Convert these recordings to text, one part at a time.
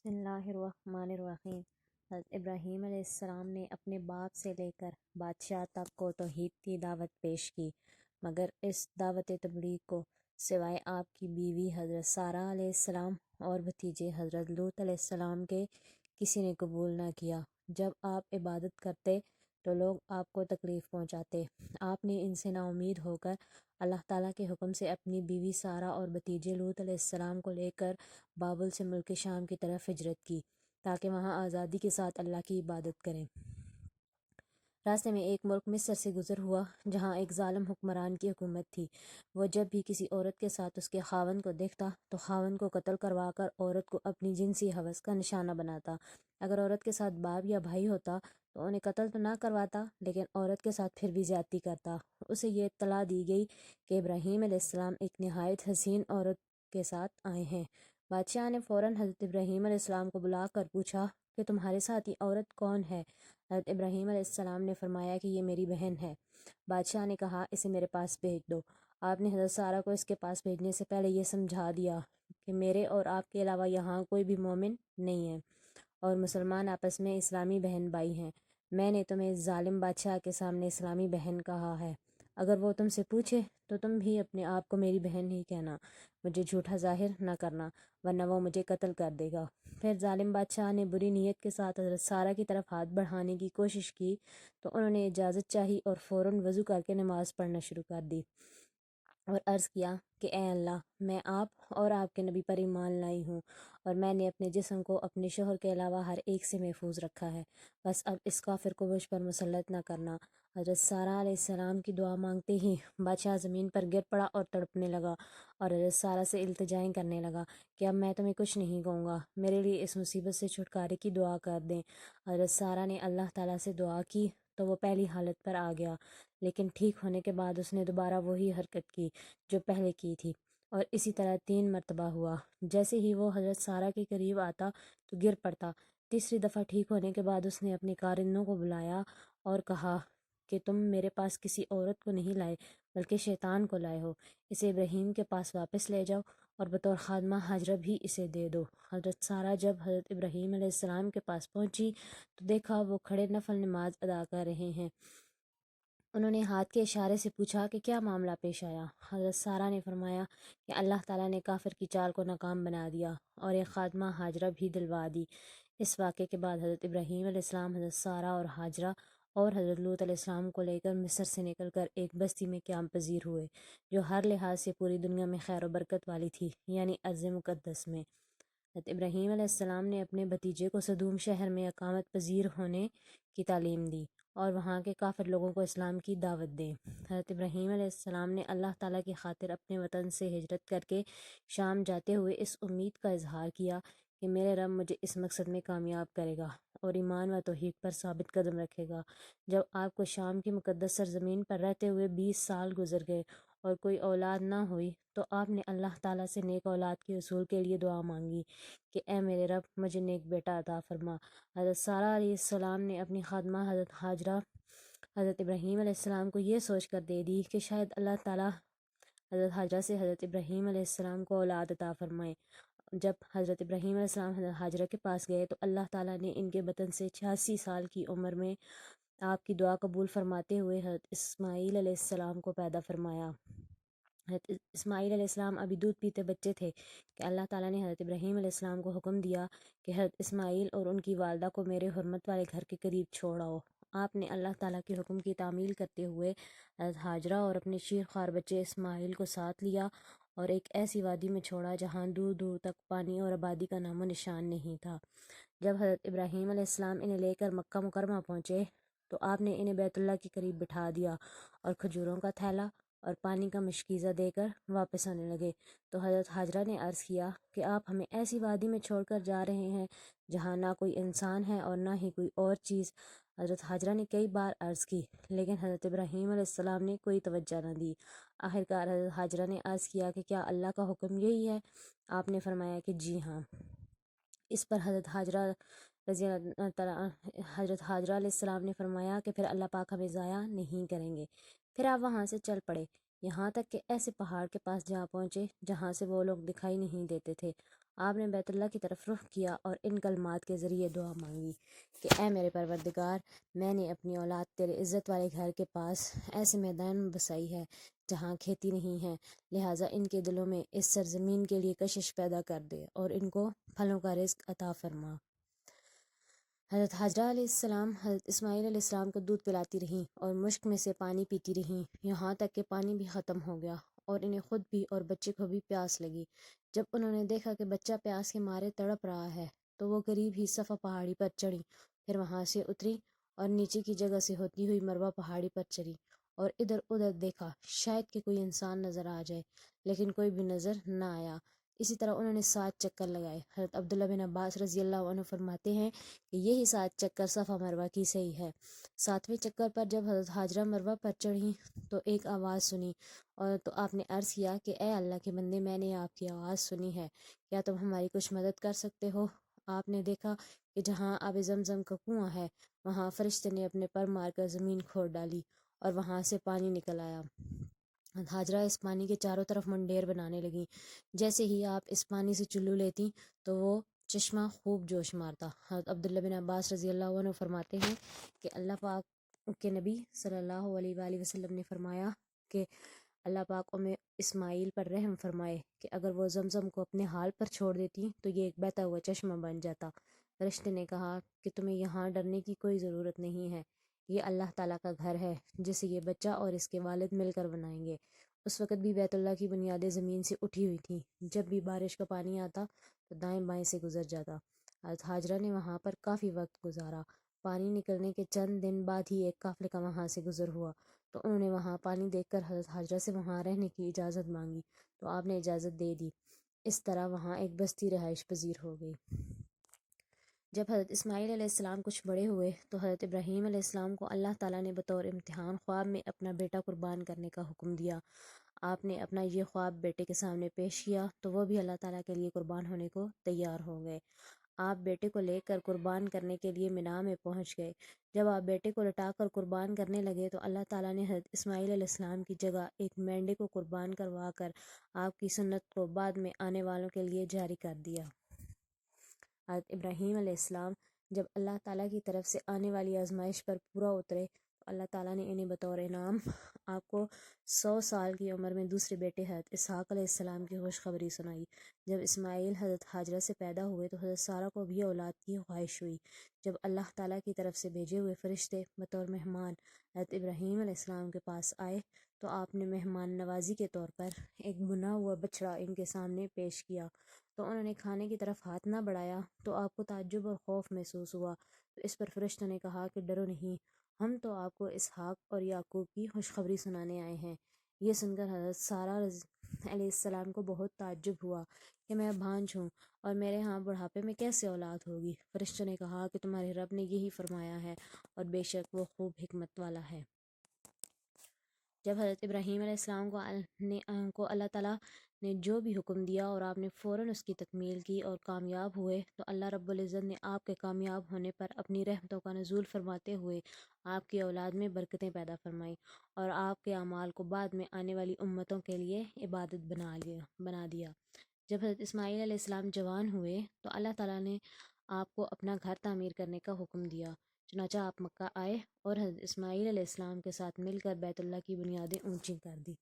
بسم اللہ الرحمن الرحیم۔ حضرت ابراہیم علیہ السلام نے اپنے باپ سے لے کر بادشاہ تک کو توحید کی دعوت پیش کی، مگر اس دعوت تبلیغ کو سوائے آپ کی بیوی حضرت سارہ علیہ السلام اور بھتیجے حضرت لوط علیہ السلام کے کسی نے قبول نہ کیا۔ جب آپ عبادت کرتے تو لوگ آپ کو تکلیف پہنچاتے۔ آپ نے ان سے نا امید ہو کر اللہ تعالیٰ کے حکم سے اپنی بیوی سارہ اور بھتیجے لوط علیہ السلام کو لے کر بابل سے ملک شام کی طرف ہجرت کی تاکہ وہاں آزادی کے ساتھ اللہ کی عبادت کریں۔ راستے میں ایک ملک مصر سے گزر ہوا جہاں ایک ظالم حکمران کی حکومت تھی۔ وہ جب بھی کسی عورت کے ساتھ اس کے خاوند کو دیکھتا تو خاوند کو قتل کروا کر عورت کو اپنی جنسی ہوس کا نشانہ بناتا۔ اگر عورت کے ساتھ باپ یا بھائی ہوتا تو انہیں قتل تو نہ کرواتا لیکن عورت کے ساتھ پھر بھی زیادتی کرتا۔ اسے یہ اطلاع دی گئی کہ ابراہیم علیہ السلام ایک نہایت حسین عورت کے ساتھ آئے ہیں۔ بادشاہ نے فوراً حضرت ابراہیم علیہ السلام کو بلا کر پوچھا کہ تمہارے ساتھ یہ عورت کون ہے؟ حضرت ابراہیم علیہ السلام نے فرمایا کہ یہ میری بہن ہے۔ بادشاہ نے کہا اسے میرے پاس بھیج دو۔ آپ نے حضرت سارہ کو اس کے پاس بھیجنے سے پہلے یہ سمجھا دیا کہ میرے اور آپ کے علاوہ یہاں کوئی بھی مومن نہیں ہے اور مسلمان آپس میں اسلامی بہن بھائی ہیں۔ میں نے تمہیں اس ظالم بادشاہ کے سامنے اسلامی بہن کہا ہے۔ اگر وہ تم سے پوچھے تو تم بھی اپنے آپ کو میری بہن ہی کہنا، مجھے جھوٹا ظاہر نہ کرنا ورنہ وہ مجھے قتل کر دے گا۔ پھر ظالم بادشاہ نے بری نیت کے ساتھ حضرت سارہ کی طرف ہاتھ بڑھانے کی کوشش کی تو انہوں نے اجازت چاہی اور فوراً وضو کر کے نماز پڑھنا شروع کر دی اور عرض کیا کہ اے اللہ، میں آپ اور آپ کے نبی پر ایمان لائی ہوں اور میں نے اپنے جسم کو اپنے شوہر کے علاوہ ہر ایک سے محفوظ رکھا ہے، بس اب اس کافر کو مجھ پر مسلط نہ کرنا۔ حضرت سارہ علیہ السلام کی دعا مانگتے ہی بادشاہ زمین پر گر پڑا اور تڑپنے لگا اور حضرت سارہ سے التجائیں کرنے لگا کہ اب میں تمہیں کچھ نہیں کہوں گا، میرے لیے اس مصیبت سے چھٹکارے کی دعا کر دیں۔ حضرت سارہ نے اللہ تعالیٰ سے دعا کی تو وہ پہلی حالت پر آ گیا، لیکن ٹھیک ہونے کے بعد اس نے دوبارہ وہی حرکت کی جو پہلے کی تھی اور اسی طرح 3 مرتبہ ہوا۔ جیسے ہی وہ حضرت سارہ کے قریب آتا تو گر پڑتا۔ تیسری دفعہ ٹھیک ہونے کے بعد اس نے اپنے کارندوں کو بلایا اور کہا کہ تم میرے پاس کسی عورت کو نہیں لائے بلکہ شیطان کو لائے ہو، اسے ابراہیم کے پاس واپس لے جاؤ اور بطور خادمہ حاجرہ بھی اسے دے دو۔ حضرت سارہ جب حضرت ابراہیم علیہ السلام کے پاس پہنچی تو دیکھا وہ کھڑے نفل نماز ادا کر رہے ہیں۔ انہوں نے ہاتھ کے اشارے سے پوچھا کہ کیا معاملہ پیش آیا؟ حضرت سارہ نے فرمایا کہ اللہ تعالیٰ نے کافر کی چال کو ناکام بنا دیا اور ایک خادمہ حاجرہ بھی دلوا دی۔ اس واقعے کے بعد حضرت ابراہیم علیہ السلام حضرت سارہ اور حاجرہ اور حضرت لوط علیہ السلام کو لے کر مصر سے نکل کر ایک بستی میں قیام پذیر ہوئے جو ہر لحاظ سے پوری دنیا میں خیر و برکت والی تھی، یعنی ارض مقدس میں۔ حضرت ابراہیم علیہ السلام نے اپنے بھتیجے کو صدوم شہر میں اقامت پذیر ہونے کی تعلیم دی اور وہاں کے کافر لوگوں کو اسلام کی دعوت دیں۔ حضرت ابراہیم علیہ السلام نے اللہ تعالیٰ کی خاطر اپنے وطن سے ہجرت کر کے شام جاتے ہوئے اس امید کا اظہار کیا کہ میرے رب مجھے اس مقصد میں کامیاب کرے گا اور ایمان و توحید پر ثابت قدم رکھے گا۔ جب آپ کو شام کی مقدس سرزمین پر رہتے ہوئے 20 سال گزر گئے اور کوئی اولاد نہ ہوئی تو آپ نے اللہ تعالیٰ سے نیک اولاد کے حصول کے لیے دعا مانگی کہ اے میرے رب مجھے نیک بیٹا عطا فرما۔ حضرت سارہ علیہ السلام نے اپنی خادمہ حضرت حاجرہ حضرت ابراہیم علیہ السلام کو یہ سوچ کر دے دی کہ شاید اللہ تعالیٰ حضرت حاجرہ سے حضرت ابراہیم علیہ السلام کو اولاد عطا فرمائے۔ جب حضرت ابراہیم علیہ السلام حضرت حاجرہ کے پاس گئے تو اللہ تعالیٰ نے ان کے بطن سے 86 سال کی عمر میں آپ کی دعا قبول فرماتے ہوئے حضرت اسماعیل علیہ السلام کو پیدا فرمایا۔ حضرت اسماعیل علیہ السلام ابھی دودھ پیتے بچے تھے کہ اللہ تعالیٰ نے حضرت ابراہیم علیہ السلام کو حکم دیا کہ حضرت اسماعیل اور ان کی والدہ کو میرے حرمت والے گھر کے قریب چھوڑ آؤ۔ آپ نے اللہ تعالیٰ کے حکم کی تعمیل کرتے ہوئے حضرت حاجرہ اور اپنے شیر خوار بچے اسماعیل کو ساتھ لیا اور ایک ایسی وادی میں چھوڑا جہاں دور دور تک پانی اور آبادی کا نام و نشان نہیں تھا۔ جب حضرت ابراہیم علیہ السلام انہیں لے کر مکہ مکرمہ پہنچے تو آپ نے انہیں بیت اللہ کے قریب بٹھا دیا اور کھجوروں کا تھیلا اور پانی کا مشکیزہ دے کر واپس آنے لگے تو حضرت حاجرہ نے عرض کیا کہ آپ ہمیں ایسی وادی میں چھوڑ کر جا رہے ہیں جہاں نہ کوئی انسان ہے اور نہ ہی کوئی اور چیز۔ حضرت حاجرہ نے کئی بار عرض کی لیکن حضرت ابراہیم علیہ السلام نے کوئی توجہ نہ دی۔ آخرکار حضرت حاجرہ نے عرض کیا کہ کیا اللہ کا حکم یہی ہے؟ آپ نے فرمایا کہ جی ہاں۔ اس پر حضرت حاجرہ رضی اللہ تعالیٰ حضرت حاجرہ علیہ السلام نے فرمایا کہ پھر اللہ پاک ہمیں ضائع نہیں کریں گے۔ پھر آپ وہاں سے چل پڑے یہاں تک کہ ایسے پہاڑ کے پاس جا پہنچے جہاں سے وہ لوگ دکھائی نہیں دیتے تھے۔ آپ نے بیت اللہ کی طرف رخ کیا اور ان کلمات کے ذریعے دعا مانگی کہ اے میرے پروردگار، میں نے اپنی اولاد تیرے عزت والے گھر کے پاس ایسے میدان میں بسائی ہے جہاں کھیتی نہیں ہے، لہٰذا ان کے دلوں میں اس سرزمین کے لیے کشش پیدا کر دے اور ان کو پھلوں کا رزق عطا فرما۔ حضرت حاجرہ علیہ السلام حضرت اسماعیل علیہ السلام کو دودھ پلاتی رہیں اور مشک میں سے پانی پیتی رہیں، یہاں تک کہ پانی بھی ختم ہو گیا اور انہیں خود بھی اور بچے کو بھی پیاس لگی۔ جب انہوں نے دیکھا کہ بچہ پیاس کے مارے تڑپ رہا ہے تو وہ قریب ہی صفا پہاڑی پر چڑھی، پھر وہاں سے اتری اور نیچے کی جگہ سے ہوتی ہوئی مروہ پہاڑی پر چڑھی اور ادھر ادھر دیکھا شاید کہ کوئی انسان نظر آ جائے، لیکن کوئی بھی نظر نہ آیا۔ اسی طرح انہوں نے 7 چکر لگائے۔ حضرت عبداللہ بن عباس رضی اللہ عنہ فرماتے ہیں کہ یہی 7 چکر صفا مروہ کی صحیح ہے۔ 7ویں چکر پر جب حضرت حاجرہ مروہ پر چڑھی تو ایک آواز سنی اور تو آپ نے عرض کیا کہ اے اللہ کے بندے، میں نے آپ کی آواز سنی ہے، کیا تم ہماری کچھ مدد کر سکتے ہو؟ آپ نے دیکھا کہ جہاں آب زمزم کا کنواں ہے وہاں فرشتے نے اپنے پر مار کر زمین کھود ڈالی اور وہاں سے پانی نکل آیا۔ حاجرہ اس پانی کے چاروں طرف منڈیر بنانے لگیں۔ جیسے ہی آپ اس پانی سے چلو لیتی تو وہ چشمہ خوب جوش مارتا۔ حضرت عبداللہ بن عباس رضی اللہ عنہ فرماتے ہیں کہ اللہ پاک کے نبی صلی اللہ علیہ وآلہ وسلم نے فرمایا کہ اللہ پاک اسماعیل پر رحم فرمائے کہ اگر وہ زمزم کو اپنے حال پر چھوڑ دیتی تو یہ ایک بہتا ہوا چشمہ بن جاتا۔ فرشتے نے کہا کہ تمہیں یہاں ڈرنے کی کوئی ضرورت نہیں ہے، یہ اللہ تعالیٰ کا گھر ہے جسے یہ بچہ اور اس کے والد مل کر بنائیں گے۔ اس وقت بھی بیت اللہ کی بنیادیں زمین سے اٹھی ہوئی تھیں۔ جب بھی بارش کا پانی آتا تو دائیں بائیں سے گزر جاتا۔ حضرت حاجرہ نے وہاں پر کافی وقت گزارا۔ پانی نکلنے کے چند دن بعد ہی ایک قافلے کا وہاں سے گزر ہوا تو انہوں نے وہاں پانی دیکھ کر حضرت حاجرہ سے وہاں رہنے کی اجازت مانگی تو آپ نے اجازت دے دی۔ اس طرح وہاں ایک بستی رہائش پذیر ہو گئی۔ جب حضرت اسماعیل علیہ السلام کچھ بڑے ہوئے تو حضرت ابراہیم علیہ السلام کو اللہ تعالیٰ نے بطور امتحان خواب میں اپنا بیٹا قربان کرنے کا حکم دیا۔ آپ نے اپنا یہ خواب بیٹے کے سامنے پیش کیا تو وہ بھی اللہ تعالیٰ کے لیے قربان ہونے کو تیار ہو گئے۔ آپ بیٹے کو لے کر قربان کرنے کے لیے مینا میں پہنچ گئے۔ جب آپ بیٹے کو لٹا کر قربان کرنے لگے تو اللہ تعالیٰ نے حضرت اسماعیل علیہ السلام کی جگہ ایک مینڈے کو قربان کروا کر آپ کی سنت کو بعد میں آنے والوں کے لیے جاری کر دیا۔ حضرت ابراہیم علیہ السلام جب اللہ تعالیٰ کی طرف سے آنے والی آزمائش پر پورا اترے تو اللہ تعالیٰ نے انہیں بطور انعام آپ کو 100 سال کی عمر میں دوسرے بیٹے حضرت اسحاق علیہ السلام کی خوشخبری سنائی۔ جب اسماعیل حضرت حاجرہ سے پیدا ہوئے تو حضرت سارہ کو بھی اولاد کی خواہش ہوئی۔ جب اللہ تعالیٰ کی طرف سے بھیجے ہوئے فرشتے بطور مہمان حضرت ابراہیم علیہ السلام کے پاس آئے تو آپ نے مہمان نوازی کے طور پر ایک بنا ہوا بچڑا ان کے سامنے پیش کیا تو انہوں نے کھانے کی طرف ہاتھ نہ بڑھایا تو آپ کو تعجب اور خوف محسوس ہوا۔ تو اس پر فرشتوں نے کہا کہ ڈرو نہیں، ہم تو آپ کو اسحاق اور یعقوب کی خوشخبری سنانے آئے ہیں۔ یہ سن کر حضرت سارہ علیہ السلام کو بہت تعجب ہوا کہ میں بھانج ہوں اور میرے ہاں بڑھاپے میں کیسے اولاد ہوگی؟ فرشتوں نے کہا کہ تمہارے رب نے یہی فرمایا ہے اور بے شک وہ خوب حکمت والا ہے۔ جب حضرت ابراہیم علیہ السلام کو اللہ تعالیٰ نے جو بھی حکم دیا اور آپ نے فوراً اس کی تکمیل کی اور کامیاب ہوئے تو اللہ رب العزت نے آپ کے کامیاب ہونے پر اپنی رحمتوں کا نزول فرماتے ہوئے آپ کی اولاد میں برکتیں پیدا فرمائیں اور آپ کے اعمال کو بعد میں آنے والی امتوں کے لیے عبادت بنا دیا۔ جب حضرت اسماعیل علیہ السلام جوان ہوئے تو اللہ تعالیٰ نے آپ کو اپنا گھر تعمیر کرنے کا حکم دیا۔ چنانچہ آپ مکہ آئے اور حضرت اسماعیل علیہ السلام کے ساتھ مل کر بیت اللہ کی بنیادیں اونچی کر دی۔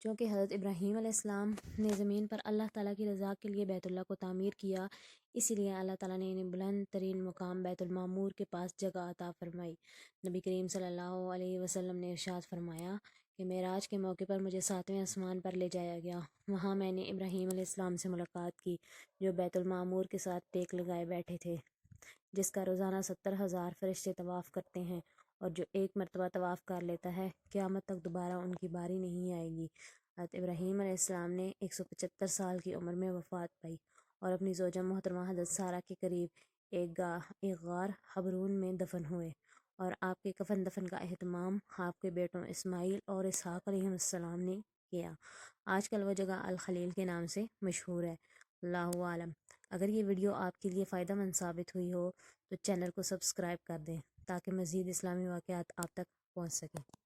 چونکہ حضرت ابراہیم علیہ السلام نے زمین پر اللہ تعالیٰ کی رضا کے لیے بیت اللہ کو تعمیر کیا، اسی لیے اللہ تعالیٰ نے انہیں بلند ترین مقام بیت المعمور کے پاس جگہ عطا فرمائی۔ نبی کریم صلی اللہ علیہ وسلم نے ارشاد فرمایا کہ معراج کے موقع پر مجھے 7ویں آسمان پر لے جایا گیا۔ وہاں میں نے ابراہیم علیہ السلام سے ملاقات کی جو بیت المعمور کے ساتھ ٹیک لگائے بیٹھے تھے، جس کا روزانہ 70,000 فرشتے طواف کرتے ہیں، اور جو ایک مرتبہ طواف کر لیتا ہے قیامت تک دوبارہ ان کی باری نہیں آئے گی۔ حضرت ابراہیم علیہ السلام نے 175 سال کی عمر میں وفات پائی اور اپنی زوجہ محترمہ حضرت سارہ کے قریب ایک غار حبرون میں دفن ہوئے، اور آپ کے کفن دفن کا اہتمام آپ کے بیٹوں اسماعیل اور اسحاق علیہ السلام نے کیا۔ آج کل وہ جگہ الخلیل کے نام سے مشہور ہے۔ اللہ عالم۔ اگر یہ ویڈیو آپ کے لیے فائدہ مند ثابت ہوئی ہو تو چینل کو سبسکرائب کر دیں تاکہ مزید اسلامی واقعات آپ تک پہنچ سکیں۔